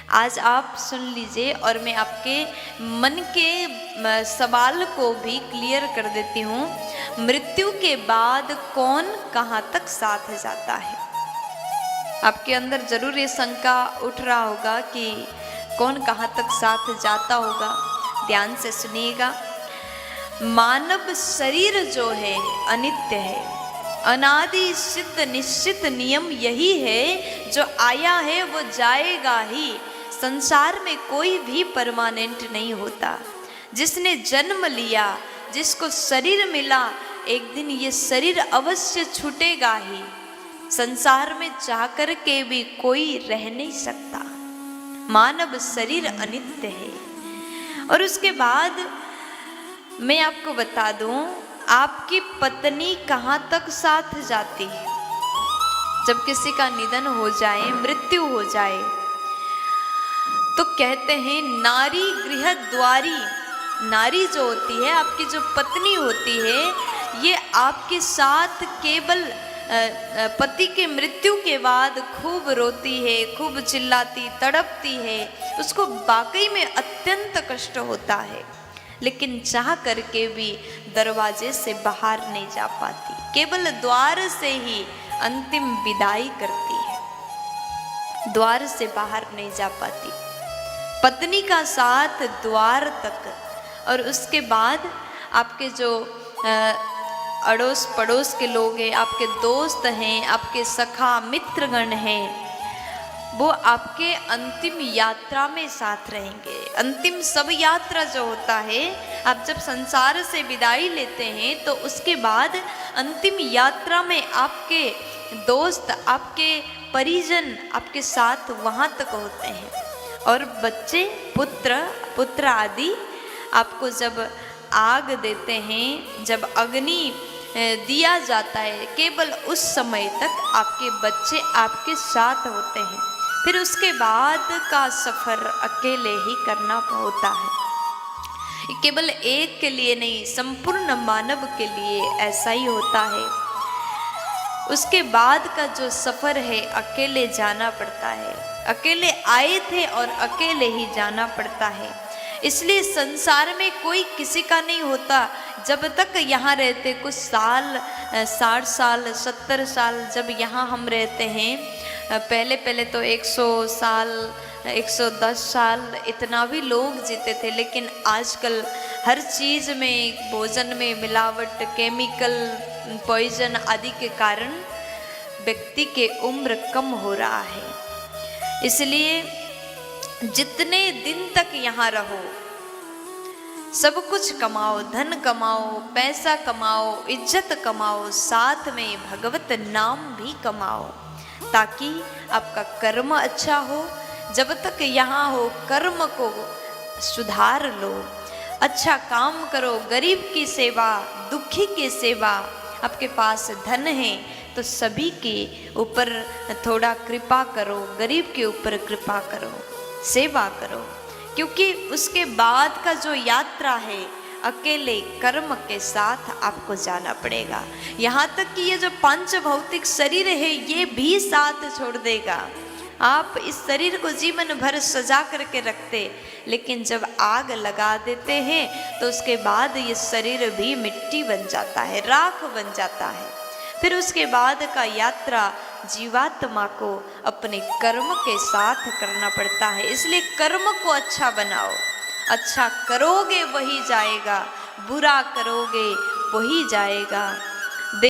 आज आप सुन लीजिए और मैं आपके मन के सवाल को भी क्लियर कर देती हूँ। मृत्यु के बाद कौन कहाँ तक साथ जाता है? आपके अंदर जरूर ये शंका उठ रहा होगा कि कौन कहाँ तक साथ जाता होगा। ध्यान से सुनिएगा। मानव शरीर जो है अनित्य है, अनादि सिद्ध निश्चित नियम यही है, जो आया है वो जाएगा ही। संसार में कोई भी परमानेंट नहीं होता। जिसने जन्म लिया, जिसको शरीर मिला, एक दिन ये शरीर अवश्य छूटेगा ही। संसार में चाह कर के भी कोई रह नहीं सकता। मानव शरीर अनित्य है। और उसके बाद मैं आपको बता दूं, आपकी पत्नी कहाँ तक साथ जाती है? जब किसी का निधन हो जाए, मृत्यु हो जाए, तो कहते हैं नारी गृह द्वारी। नारी जो होती है, आपकी जो पत्नी होती है, ये आपके साथ केवल पति के मृत्यु के बाद खूब रोती है, खूब चिल्लाती, तड़पती है। उसको वाकई में अत्यंत कष्ट होता है, लेकिन चाह करके भी दरवाजे से बाहर नहीं जा पाती। केवल द्वार से ही अंतिम विदाई करती है, द्वार से बाहर नहीं जा पाती। पत्नी का साथ द्वार तक। और उसके बाद आपके जो अड़ोस पड़ोस के लोग हैं, आपके दोस्त हैं, आपके सखा मित्रगण हैं, वो आपके अंतिम यात्रा में साथ रहेंगे। अंतिम सब यात्रा जो होता है, आप जब संसार से विदाई लेते हैं तो उसके बाद अंतिम यात्रा में आपके दोस्त, आपके परिजन आपके साथ वहाँ तक होते हैं। और बच्चे, पुत्र आदि आपको जब आग देते हैं, जब अग्नि दिया जाता है, केवल उस समय तक आपके बच्चे आपके साथ होते हैं। फिर उसके बाद का सफ़र अकेले ही करना होता है। केवल एक के लिए नहीं, संपूर्ण मानव के लिए ऐसा ही होता है। उसके बाद का जो सफ़र है, अकेले जाना पड़ता है। अकेले आए थे और अकेले ही जाना पड़ता है। इसलिए संसार में कोई किसी का नहीं होता। जब तक यहाँ रहते, कुछ साल, 60 साल, 70 साल जब यहाँ हम रहते हैं, पहले तो 100 साल, 110 साल इतना भी लोग जीते थे। लेकिन आजकल हर चीज़ में, भोजन में मिलावट, केमिकल, पॉइजन आदि के कारण व्यक्ति के उम्र कम हो रहा है। इसलिए जितने दिन तक यहाँ रहो, सब कुछ कमाओ, धन कमाओ, पैसा कमाओ, इज्जत कमाओ, साथ में भगवत नाम भी कमाओ, ताकि आपका कर्म अच्छा हो। जब तक यहाँ हो, कर्म को सुधार लो, अच्छा काम करो, गरीब की सेवा, दुखी की सेवा। आपके पास धन है तो सभी के ऊपर थोड़ा कृपा करो, गरीब के ऊपर कृपा करो, सेवा करो। क्योंकि उसके बाद का जो यात्रा है, अकेले कर्म के साथ आपको जाना पड़ेगा। यहाँ तक कि ये जो पांच भौतिक शरीर है, ये भी साथ छोड़ देगा। आप इस शरीर को जीवन भर सजा करके रखते, लेकिन जब आग लगा देते हैं तो उसके बाद ये शरीर भी मिट्टी बन जाता है, राख बन जाता है। फिर उसके बाद का यात्रा जीवात्मा को अपने कर्म के साथ करना पड़ता है। इसलिए कर्म को अच्छा बनाओ। अच्छा करोगे वही जाएगा, बुरा करोगे वही जाएगा।